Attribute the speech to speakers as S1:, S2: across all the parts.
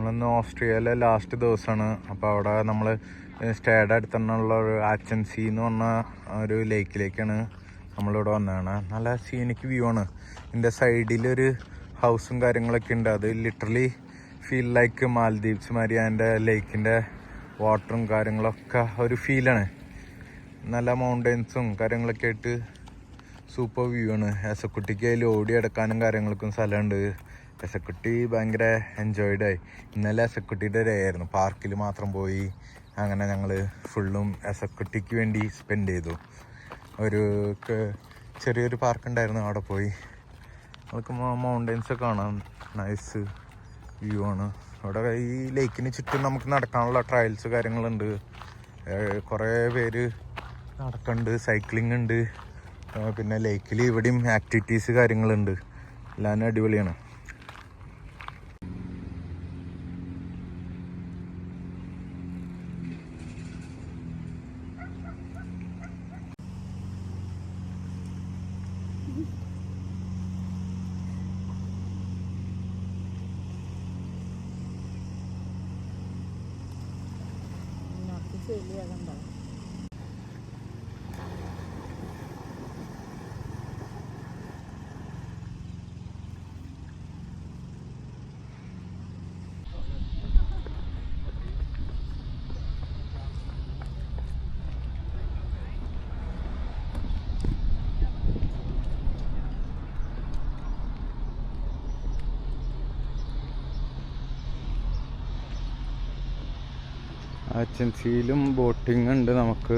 S1: നമ്മളിന്ന് ഓസ്ട്രിയയിലെ ലാസ്റ്റ് ദിവസമാണ്. അപ്പോൾ അവിടെ നമ്മൾ സ്റ്റേയുടെ അടുത്ത് തന്നെയുള്ള ഒരു ആച്ചൻസി എന്ന് പറഞ്ഞ ഒരു ലേക്കിലേക്കാണ് നമ്മളിവിടെ വന്നതാണ്. നല്ല സീനിക് വ്യൂ ആണ്. ഇതിൻ്റെ സൈഡിലൊരു ഹൗസും കാര്യങ്ങളൊക്കെ ഉണ്ട്. അത് ലിറ്ററലി ഫീൽ ലൈക്ക് മാൽദീവ്സ് മാതിരി. അതിൻ്റെ ലേക്കിൻ്റെ വാട്ടറും കാര്യങ്ങളൊക്കെ ഒരു ഫീലാണ്. നല്ല മൗണ്ടൻസും കാര്യങ്ങളൊക്കെ ആയിട്ട് സൂപ്പർ വ്യൂ ആണ്. എസക്കുട്ടിക്ക് അതിൽ ഓടി എടുക്കാനും കാര്യങ്ങൾക്കും സ്ഥലമുണ്ട്. എസക്കുട്ടി ഭയങ്കര എൻജോയ്ഡായി. ഇന്നലെ എസക്കുട്ടിയുടെ ഡേ ആയിരുന്നു. പാർക്കിൽ മാത്രം പോയി അങ്ങനെ ഞങ്ങൾ ഫുള്ളും എസക്കുട്ടിക്ക് വേണ്ടി സ്പെൻഡ് ചെയ്തു. ഒരു ചെറിയൊരു പാർക്കുണ്ടായിരുന്നു, അവിടെ പോയി നമുക്ക് മൗണ്ടൻസൊക്കെ കാണാം. നൈസ് വ്യൂ ആണ്. അവിടെ ഈ ലേക്കിന് ചുറ്റും നമുക്ക് നടക്കാനുള്ള ട്രയൽസ് കാര്യങ്ങളുണ്ട്. കുറേ പേര് നടക്കുന്നുണ്ട്, സൈക്ലിംഗ് ഉണ്ട്. പിന്നെ ലേക്കിൽ ഇവിടെയും ആക്ടിവിറ്റീസ് കാര്യങ്ങളുണ്ട്. എല്ലാം അടിപൊളിയാണ്. ആച്ചൻസിയിലും ബോട്ടിങ് ഉണ്ട്. നമുക്ക്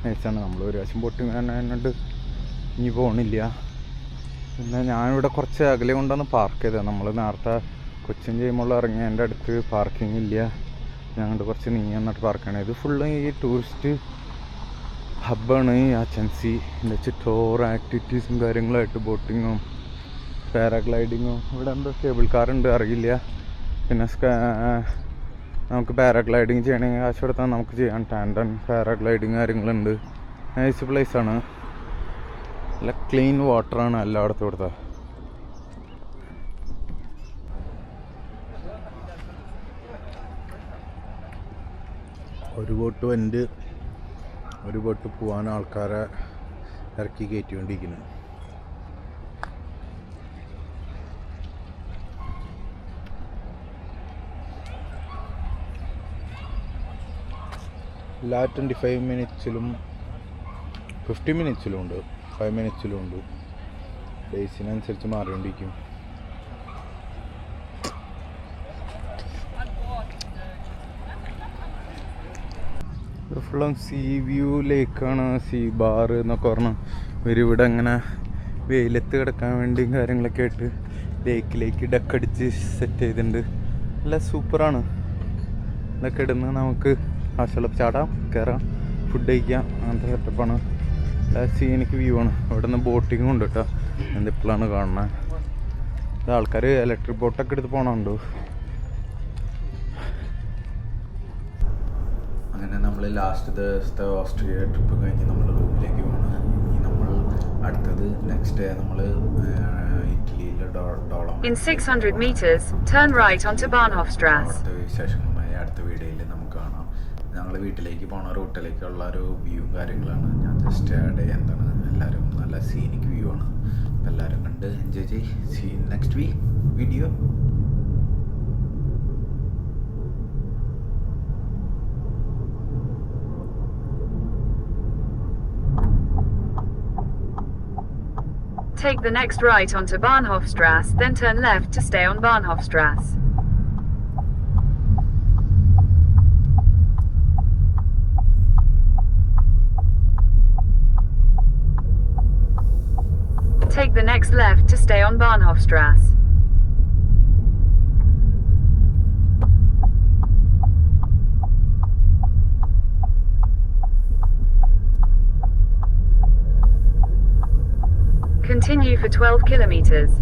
S1: നൈസാണ്. നമ്മൾ ഒരു പ്രാവശ്യം ബോട്ടിങ് തന്നെ ഇനി പോകണില്ല. പിന്നെ ഞാനിവിടെ കുറച്ച് അകലെ കൊണ്ടാണ് പാർക്ക് ചെയ്തത്. നമ്മൾ നേരത്തെ കൊച്ചിൻ ചെയ്യുമ്പോൾ ഇറങ്ങിയതിൻ്റെ അടുത്ത് പാർക്കിംഗ് ഇല്ല. ഞങ്ങളുടെ കുറച്ച് നീങ്ങി വന്നിട്ട് പാർക്കാണ്. ഇത് ഫുള്ള് ഈ ടൂറിസ്റ്റ് ഹബ്ബാണ് ഈ ആച്ചൻസി. എൻ്റെ ചുറ്റോറ് ആക്ടിവിറ്റീസും കാര്യങ്ങളായിട്ട് ബോട്ടിങ്ങും പാരാഗ്ലൈഡിങ്ങും. ഇവിടെ എന്തോ കേബിൾ കാറുണ്ട്, അറിയില്ല. പിന്നെ നമുക്ക് പാരാഗ്ലൈഡിങ് ചെയ്യണമെങ്കിൽ കാശ് കൊടുത്താൽ നമുക്ക് ചെയ്യാം. ടാൻഡൻ പാരാഗ്ലൈഡിങ് കാര്യങ്ങളുണ്ട്. നൈസ് പ്ലേസാണ്. നല്ല ക്ലീൻ വാട്ടറാണ് എല്ലായിടത്തും കൊടുത്താൽ. ഒരു ബോട്ട് വന്ന് ഒരു ബോട്ട് പോകാൻ ആൾക്കാരെ ഇറക്കി കയറ്റിക്കൊണ്ടിരിക്കുന്നു. എല്ലാ 25 മിനിറ്റ്സിലും 50 മിനിറ്റ്സിലും ഉണ്ട്, 5 മിനിറ്റ്സിലും ഉണ്ട്. ഡേയ്സിനനുസരിച്ച് മാറിക്കൊണ്ടിരിക്കും. ഫുള്ളും സീ വ്യൂ ലേക്കാണ്. സീ ബാർ എന്നൊക്കെ പറഞ്ഞാൽ ഇവരിവിടെ ഇങ്ങനെ വെയിലത്ത് കിടക്കാൻ വേണ്ടിയും കാര്യങ്ങളൊക്കെ ആയിട്ട് ലേക്കിലേക്ക് ഡക്കടിച്ച് സെറ്റ് ചെയ്തിട്ടുണ്ട്. നല്ല സൂപ്പറാണ്. ഇതൊക്കെ ഇടുന്ന് നമുക്ക് ആവശ്യമുള്ള ചാടാം, കയറാം, ഫുഡ് കഴിക്കാം. അങ്ങനത്തെ സെറ്റപ്പാണ്. സീനിക്ക് വ്യൂ ആണ്. ഇവിടെ നിന്ന് ബോട്ടിങ്ങും ഉണ്ട് കേട്ടോ. എന്തിപ്പോഴാണ് കാണുന്നത്. ഇത് ആൾക്കാർ ഇലക്ട്രിക് ബോട്ടൊക്കെ എടുത്ത് പോകണുണ്ട്. അങ്ങനെ നമ്മൾ ലാസ്റ്റ് ദിവസത്തെ ഓസ്ട്രിയ ട്രിപ്പ് കഴിഞ്ഞ് നമ്മൾ റൂമിലേക്ക് പോകണം. ഇനി നമ്മൾ അടുത്തത് നെക്സ്റ്റ് ഡേ നമ്മൾ ഇറ്റലിയിലെ dolomite.
S2: In 600 meters, turn right onto Bahnhofstrasse.
S1: അടുത്ത വിശേഷങ്ങളുമായി അടുത്ത വീഡിയോയിൽ നമുക്ക് കാണാം. ഞങ്ങൾ വീട്ടിലേക്ക് പോണ റൂട്ടിലേക്കുള്ള ഒരു വ്യൂ കാര്യങ്ങളാണ് ഞാൻ ജസ്റ്റ് ആഡ് ചെയ്യാൻ. എന്താണ് എല്ലാവരും നല്ല സീനിക് വ്യൂ ആണ്. എല്ലാവരും കണ്ട് എൻജോയ് ചെയ്യ്. See next video.
S2: Take the next right onto Bahnhofstrasse, then turn left to stay on Bahnhofstrasse. Take the next left to stay on Bahnhofstrasse. Continue for 12 kilometers.